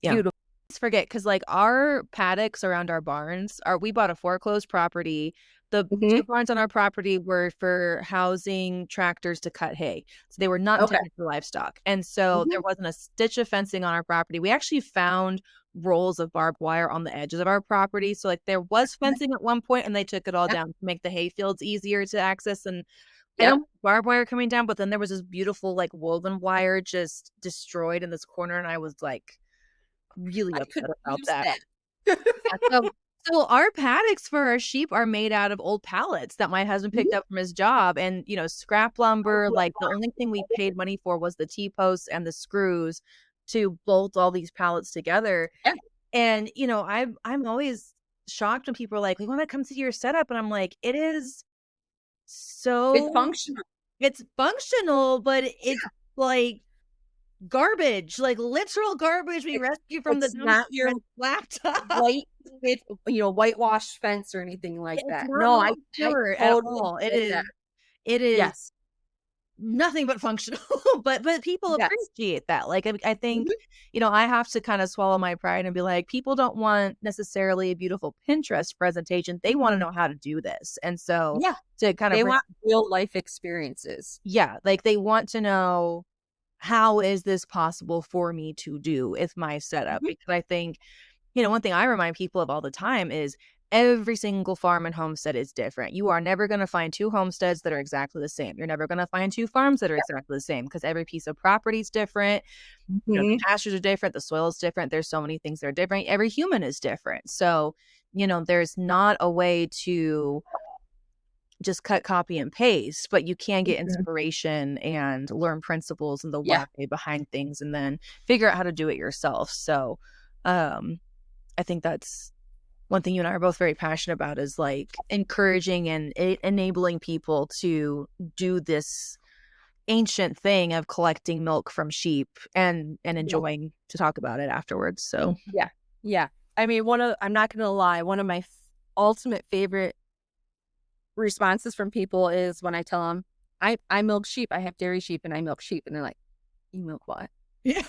Yeah. beautiful. Forget because like our paddocks around our barns are we bought a foreclosed property. The Mhm. two barns on our property were for housing tractors to cut hay. So they were not Okay. intended for livestock. And so Mhm. there wasn't a stitch of fencing on our property. We actually found rolls of barbed wire on the edges of our property. So like there was fencing at one point and they took it all Yep. down to make the hay fields easier to access. And I Yep. don't barbed wire coming down, but then there was this beautiful like woven wire just destroyed in this corner. And I was like really I upset could about use that. that. Yeah, so our paddocks for our sheep are made out of old pallets that my husband picked Mhm. up from his job and, you know, scrap lumber, Oh, like, the only thing we paid money for was the T-posts and the screws to bolt all these pallets together, yeah. and, you know, I'm always shocked when people are like, we want to come see your setup. And I'm like, it is It's functional. It's functional, but it's like garbage, like literal garbage we rescue from the It's not your laptop. whitewashed fence or anything like It's that. not No, I secure at totally all. get that. It is Yes. nothing but functional. but people Yes. appreciate that. Like I think, Mhm. I have to kind of swallow my pride and be like, people don't want necessarily a beautiful Pinterest presentation. They want to know how to do this. And so Yeah. to kind of They want real life experiences. yeah, like they want to know, how is this possible for me to do with my setup? Mhm. Because I think, one thing I remind people of all the time is every single farm and homestead is different. You are never going to find two homesteads that are exactly the same. You're never going to find two farms that are exactly the same because every piece of property is different. The Mhm. pastures are different. The soil is different. There's so many things that are different. Every human is different. So, there's not a way to just cut, copy, and paste, but you can get Mhm. inspiration and learn principles and the Yeah. why behind things and then figure out how to do it yourself. So, I think that's one thing you and I are both very passionate about is like encouraging and enabling people to do this ancient thing of collecting milk from sheep and Yeah. enjoying to talk about it afterwards. So, Yeah. Yeah. I mean, I'm not going to lie, one of my ultimate favorite responses from people is when I tell them, I milk sheep, I have dairy sheep and I milk sheep. And they're like, you milk what? yeah.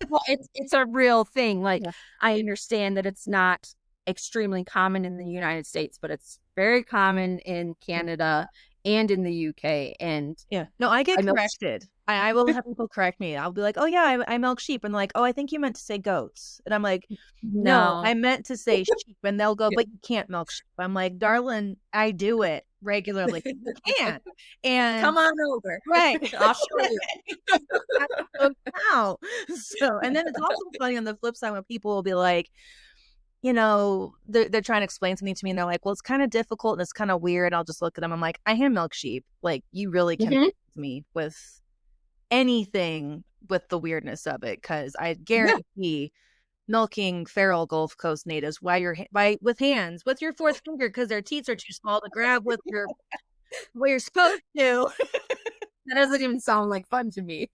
Well, it's a real thing. Like, Yeah. I understand that it's not extremely common in the United States, but it's very common in Canada and in the UK. And Yeah. No, I get I milk corrected. I will have people correct me. I'll be like, "Oh yeah, I milk sheep," and like, "Oh, I think you meant to say goats," and I'm like, "No, no. I meant to say sheep," and they'll go, Yeah. "But you can't milk sheep." I'm like, "Darling, I do it regularly. You can't." And Come on over. right, I'll show you. how? So, and then it's also funny on the flip side when people will be like, they're trying to explain something to me and they're like, well, it's kind of difficult and it's kind of weird. I'll just look at them. I'm like, I hand milk sheep. Like, you really can Mhm. me with anything with the weirdness of it because I Yeah. guarantee milking feral Gulf Coast natives with hands with your fourth finger because their teeth are too small to grab with your what you're supposed to. That doesn't even sound like fun to me.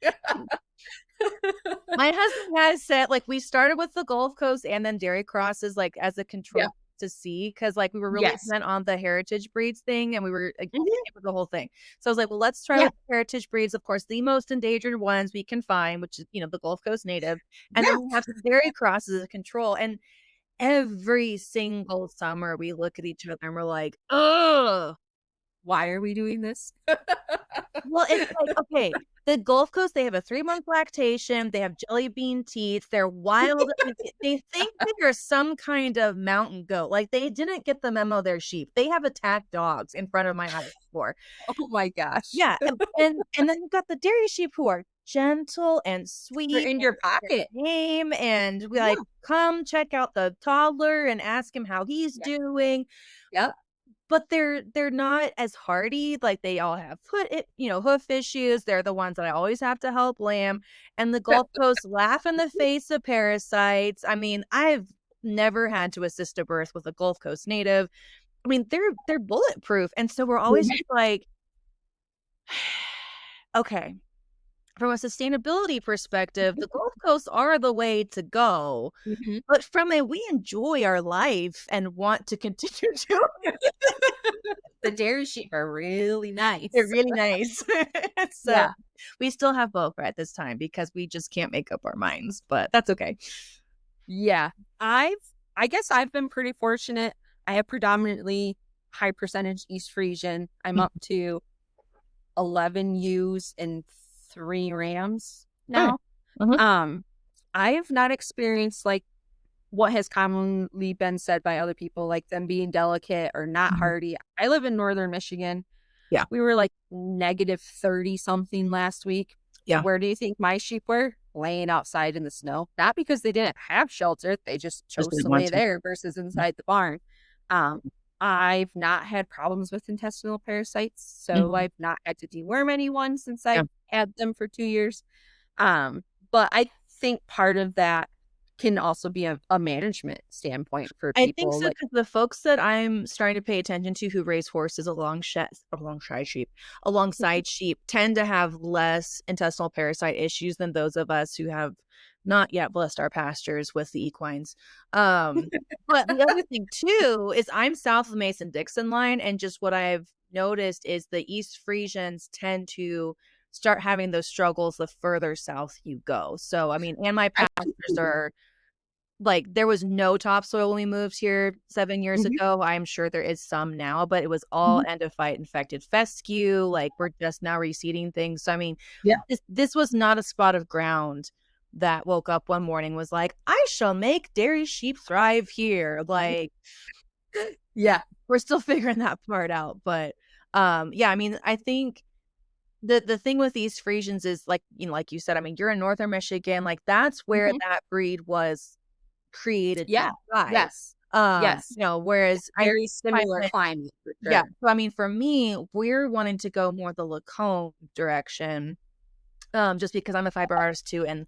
My husband has said, like, we started with the Gulf Coast and then dairy crosses, like, as a control Yeah. to see, because, like, we were really Yes. bent on the heritage breeds thing, and we were, like, Mhm. okay with the whole thing. So I was like, well, let's try Yeah. with the heritage breeds, of course, the most endangered ones we can find, which is, the Gulf Coast native, and then we have some dairy crosses as a control, and every single summer, we look at each other and we're like, "Ugh." Why are we doing this? Well, it's like, okay, the Gulf Coast, they have a 3-month lactation, they have jelly bean teeth, they're wild, I mean, they think they're some kind of mountain goat, like, they didn't get the memo they're sheep. They have attacked dogs in front of my house before. Oh my gosh. Yeah, and then you've got the dairy sheep who are gentle and They're sweet in and your their pocket. name, and we, Yeah. like, come check out the toddler and ask him how he's Yeah. doing. Yep. But they're not as hardy, like, they all have hoof issues, they're the ones that I always have to help lamb, and the Gulf Coast laugh in the face of parasites. I mean, I've never had to assist a birth with a Gulf Coast native. I mean, they're bulletproof, and so we're always just like, "Okay, from a sustainability perspective, the Gulf Coast are the way to go, Mhm. but from a we enjoy our life and want to continue doing The dairy sheep are really nice. they're really nice." So, Yeah. we still have both at this time because we just can't make up our minds, but that's okay. Yeah. I guess I've been pretty fortunate. I have predominantly high percentage East Frisian. I'm up to 11 ewes and 3 rams now. Mhm. I've not experienced like what has commonly been said by other people, like them being delicate or not Mhm. hardy. I live in northern Michigan. Yeah. We were like negative 30 something last week. Yeah. Where do you think my sheep were? Laying outside in the snow. Not because they didn't have shelter, they just chose didn't to want lay to. there versus inside the barn. I've not had problems with intestinal parasites, so Mhm. I've not had to deworm anyone since Yeah. I've had them for 2 years. But I think part of that can also be a management standpoint for I think people. so, because the folks that I'm starting to pay attention to who raise horses alongside sheep tend to have less intestinal parasite issues than those of us who have not yet blessed our pastures with the equines. But the other thing too is I'm south of the Mason-Dixon line, and just what I've noticed is the East Frisians tend to start having those struggles the further south you go. So, I mean, and my pastures are like, there was no topsoil when we moved here 7 years ago. I'm sure there is some now, but it was all endophyte infected fescue. Like, we're just now reseeding things. So, I mean, Yeah. this was not a spot of ground that woke up one morning was like, I shall make dairy sheep thrive here. Like, Yeah. we're still figuring that part out. But yeah, I mean, I think the thing with East Frisians is like, you know, like you said, I mean, you're in northern Michigan, like that's where that breed was created to thrive. Yes. Yes. You know, whereas Very similar climate for sure. yeah. So I mean, for me, we're wanting to go more the Lacombe direction. Just because I'm a fiber artist too, and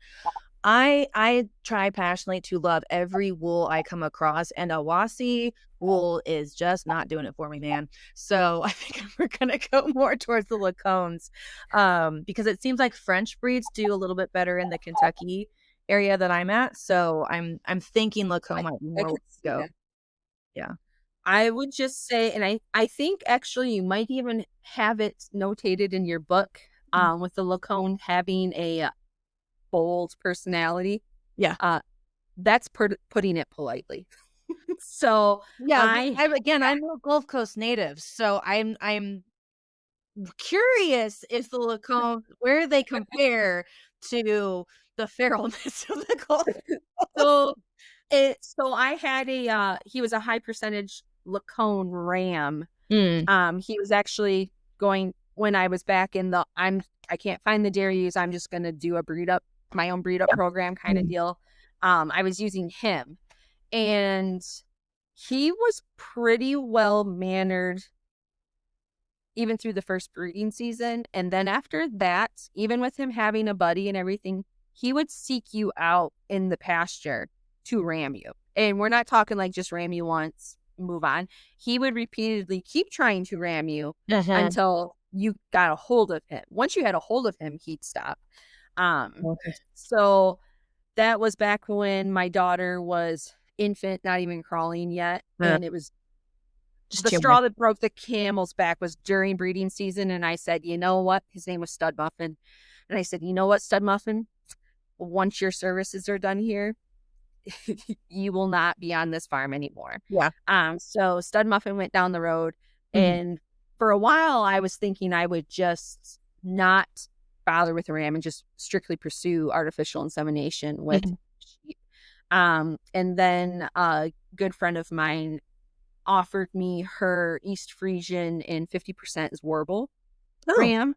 I try passionately to love every wool I come across, and Awasi wool is just not doing it for me, man. So I think we're gonna go more towards the Lacombes, because it seems like French breeds do a little bit better in the Kentucky area that I'm at. So I'm thinking Lacombe might be more to go. That. Yeah. I would just say, and I think actually you might even have it notated in your book, with the Lacombe having a bold personality. Yeah. That's putting it politely. So yeah, I'm a Gulf Coast native, so I'm curious if the Lacombe where they compare to the feralness of the Gulf. So I had he was a high percentage Lacombe ram. He was actually going when I was back in I can't find the dairy ewes. I'm just gonna do my own breed up program kind of deal. I was using him, and he was pretty well mannered even through the first breeding season. And then after that, even with him having a buddy and everything, he would seek you out in the pasture to ram you. And we're not talking like just ram you once, move on. He would repeatedly keep trying to ram you until you got a hold of him. Once you had a hold of him, he'd stop. So that was back when my daughter was infant, not even crawling yet. And it was just the straw that broke the camel's back was during breeding season. And I said, you know what? His name was Stud Muffin. And I said, you know what, Stud Muffin? Once your services are done here, you will not be on this farm anymore. Yeah. So Stud Muffin went down the road. And for a while, I was thinking I would just not bother with a ram and just strictly pursue artificial insemination with sheep. And then a good friend of mine offered me her East Frisian and 50% is warble ram.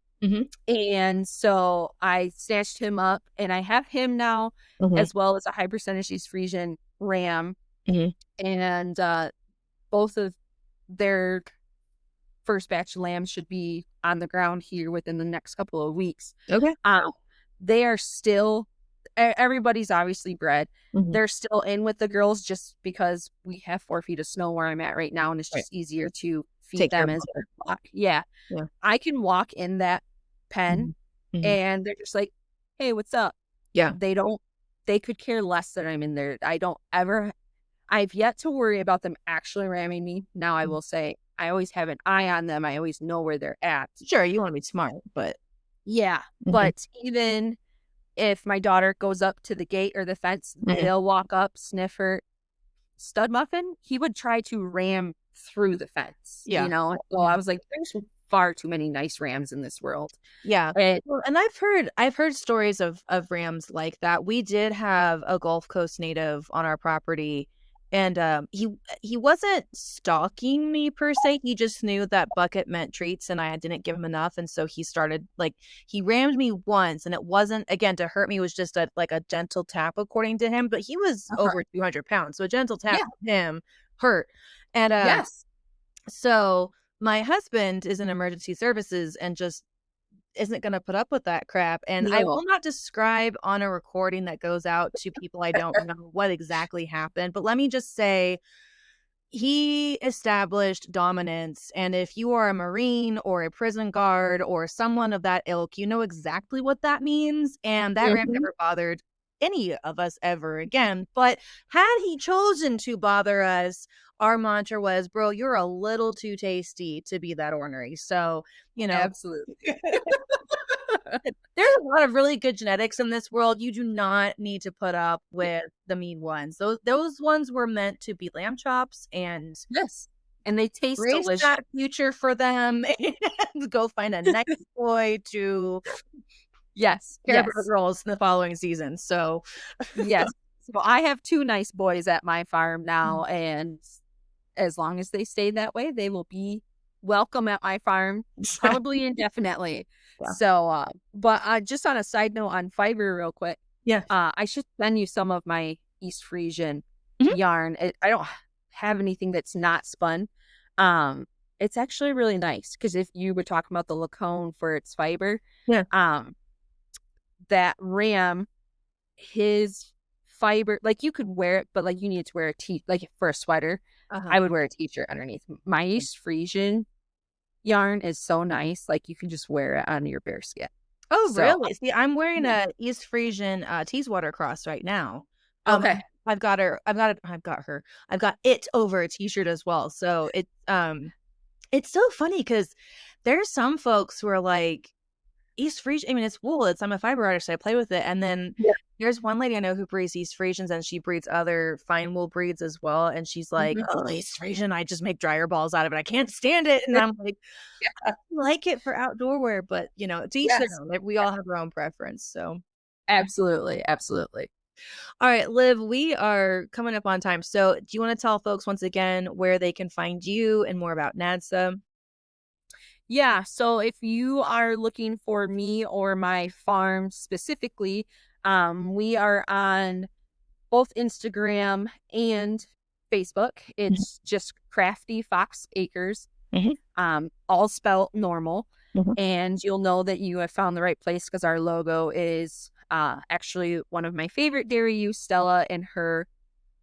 And so I snatched him up, and I have him now as well as a high percentage East Frisian ram. And both of their first batch of lambs should be on the ground here within the next couple of weeks. Okay. They are still, everybody's obviously bred. They're still in with the girls just because we have 4 feet of snow where I'm at right now, and it's just easier to feed them as a flock. Yeah. I can walk in that pen and they're just like, hey, what's up? Yeah. They could care less that I'm in there. I've yet to worry about them actually ramming me. Now I will say, I always have an eye on them. I always know where they're at. Sure, you want to be smart, but yeah. But even if my daughter goes up to the gate or the fence, they'll walk up, sniff her. Stud Muffin, he would try to ram through the fence. Yeah. You know? So I was like, there's far too many nice rams in this world. Yeah. And I've heard stories of rams like that. We did have a Gulf Coast native on our property, and he wasn't stalking me per se. He just knew that bucket meant treats and I didn't give him enough, and so he started he rammed me once, and it wasn't again to hurt me. It was just a gentle tap according to him, but he was over 200 pounds, so a gentle tap to him hurt. And so my husband is in emergency services and just isn't going to put up with that crap. And I No. will not describe on a recording that goes out to people I don't know what exactly happened, but let me just say he established dominance. And if you are a Marine or a prison guard or someone of that ilk, you know exactly what that means. And that ram never bothered any of us ever again. But had he chosen to bother us, our mantra was, bro, you're a little too tasty to be that ornery. So, you know, Absolutely. there's a lot of really good genetics in this world. You do not need to put up with the mean ones. Those ones were meant to be lamb chops, and Yes. And they taste raise delicious. that future for them and go find a next boy to Yes. care for girls in the following season. So Yes. So I have 2 nice boys at my farm now, and as long as they stay that way, they will be welcome at my farm, probably indefinitely. Yeah. So, but just on a side note on fiber real quick, yeah. I should send you some of my East Frisian Mhm. yarn. I don't have anything that's not spun. It's actually really nice because if you were talking about the Lacone for its fiber, Yeah. that ram, his fiber, like you could wear it, but like you need to wear like for a sweater. I would wear a t-shirt underneath. My East Frisian yarn is so nice, like you can just wear it on your bare skin. Oh, So, really? See, I'm wearing a East Frisian Teeswater cross right now. okay. I've got it over a t-shirt as well. So it's so funny because there's some folks who are like, East Frisian, I mean, it's wool. I'm a fiber artist. I play with it. And then there's one lady I know who breeds East Frisians, and she breeds other fine wool breeds as well. And she's like, oh, East Frisian, I just make dryer balls out of it. I can't stand it. And I'm like, I like it for outdoor wear, but you know, to each their own. Like, we all have our own preference. So Absolutely. Absolutely. all right, Liv, we are coming up on time. So do you want to tell folks once again where they can find you and more about NADSA? Yeah. So if you are looking for me or my farm specifically, we are on both Instagram and Facebook. It's just Crafty Fox Acres, all spelled normal. And you'll know that you have found the right place because our logo is actually one of my favorite dairy ewes, Stella, and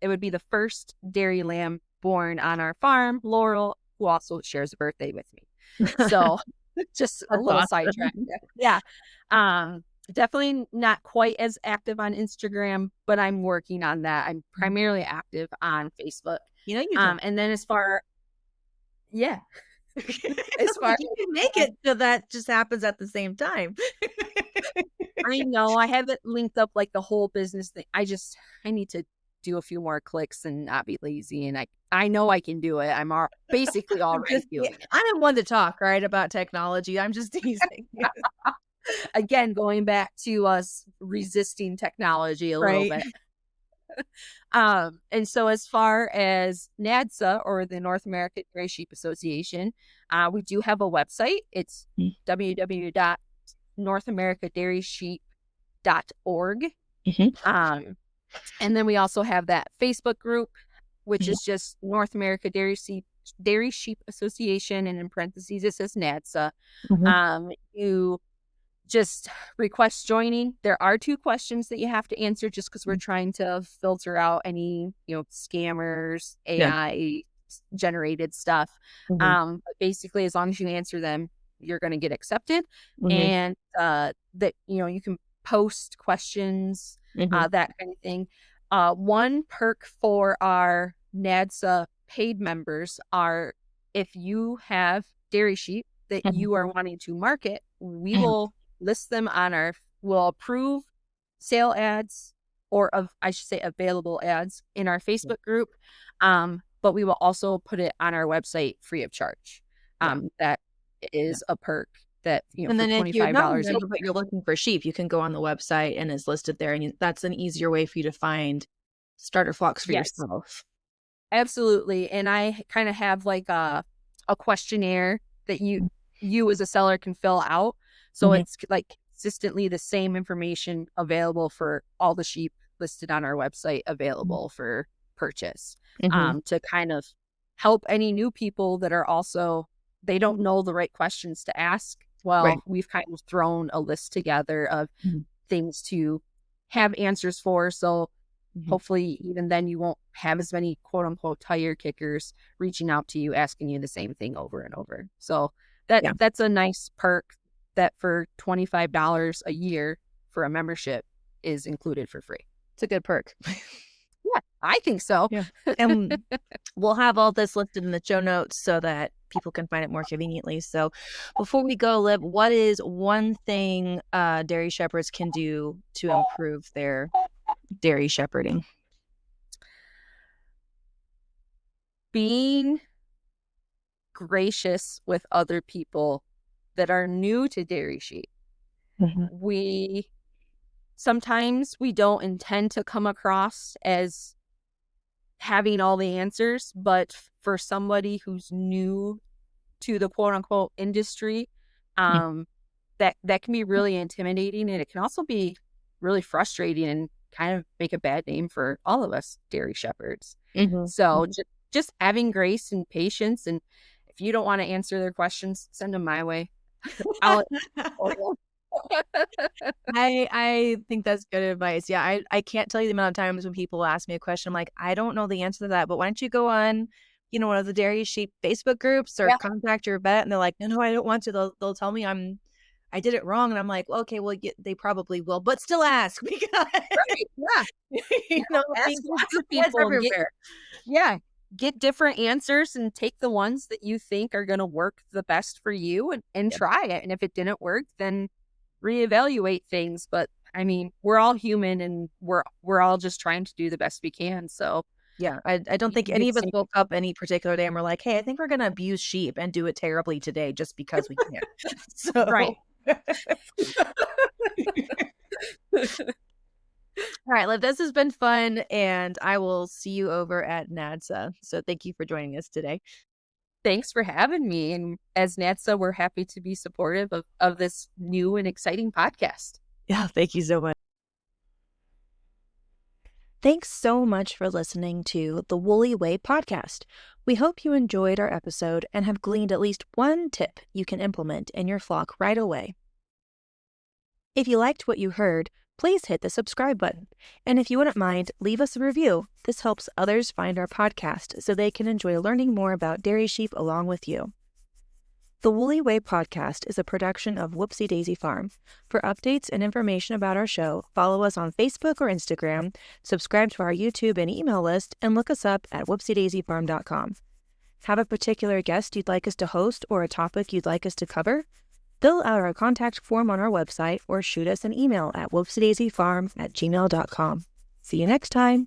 it would be the first dairy lamb born on our farm, Laurel, who also shares a birthday with me. So just a little sidetrack. Yeah. Definitely not quite as active on Instagram, but I'm working on that. I'm primarily active on Facebook. You know, you and then as far you can make it so that just happens at the same time. I know I haven't linked up like the whole business thing. I need to do a few more clicks and not be lazy. And I know I can do it. I'm basically already doing it. I am one to talk, right, about technology. I'm just teasing. Again, going back to us resisting technology a little bit. And so as far as NADSA, or the North American Dairy Sheep Association, we do have a website. It's www.northamericadairysheep.org. And then we also have that Facebook group, which is just North America Dairy Sheep Association, and in parentheses it says NADSA. You just request joining. There are 2 questions that you have to answer just because we're trying to filter out any, scammers, AI generated stuff. But basically, as long as you answer them, you're going to get accepted. And that, you can post questions, that kind of thing. One perk for our NADSA paid members are, if you have dairy sheep that you are wanting to market, we will list them on we'll approve sale ads, or I should say available ads, in our Facebook group. But we will also put it on our website free of charge. That is a perk that, and then for if you're not a $25. member, but you're looking for sheep, you can go on the website and it's listed there, and that's an easier way for you to find starter flocks for yourself. Absolutely. And I kind of have like a questionnaire that you as a seller can fill out. So it's like consistently the same information available for all the sheep listed on our website, available for purchase, to kind of help any new people that are also, they don't know the right questions to ask. Well, we've kind of thrown a list together of things to have answers for. So hopefully even then you won't have as many quote unquote tire kickers reaching out to you, asking you the same thing over and over. So that's a nice perk that for $25 a year for a membership is included for free. It's a good perk. Yeah, I think so. Yeah. And we'll have all this listed in the show notes so that people can find it more conveniently. So before we go, Lib, what is one thing dairy shepherds can do to improve their dairy shepherding? Being gracious with other people that are new to dairy sheep. Sometimes we don't intend to come across as having all the answers, but for somebody who's new to the quote unquote industry, that can be really intimidating, and it can also be really frustrating and kind of make a bad name for all of us dairy shepherds. So just having grace and patience, and if you don't want to answer their questions, send them my way. I think that's good advice. Yeah, I can't tell you the amount of times when people ask me a question, I'm like, I don't know the answer to that, but why don't you go on, one of the dairy sheep Facebook groups or contact your vet? And they're like, no, I don't want to. They'll tell me I did it wrong, and I'm like, well, okay, well, they probably will, but still ask because ask lots of people everywhere. Get different answers and take the ones that you think are going to work the best for you and try it. And if it didn't work, then reevaluate things. But I mean, we're all human, and we're all just trying to do the best we can. So yeah, I don't think any of us woke up any particular day and we're like, hey, I think we're going to abuse sheep and do it terribly today just because we can. So right. All right, Liv, this has been fun, and I will see you over at NADSA. So thank you for joining us today. Thanks for having me. And as NADSA, we're happy to be supportive of this new and exciting podcast. Yeah, thank you so much. Thanks so much for listening to the Wooly Whey podcast. We hope you enjoyed our episode and have gleaned at least one tip you can implement in your flock right away. If you liked what you heard, please hit the subscribe button. And if you wouldn't mind, leave us a review. This helps others find our podcast so they can enjoy learning more about dairy sheep along with you. The Wooly Whey podcast is a production of WhoopsyDaisy Farm. For updates and information about our show, follow us on Facebook or Instagram, subscribe to our YouTube and email list, and look us up at WhoopsyDaisyFarm.com. Have a particular guest you'd like us to host or a topic you'd like us to cover? Fill out our contact form on our website or shoot us an email at whoopsydaisyfarm@gmail.com. See you next time.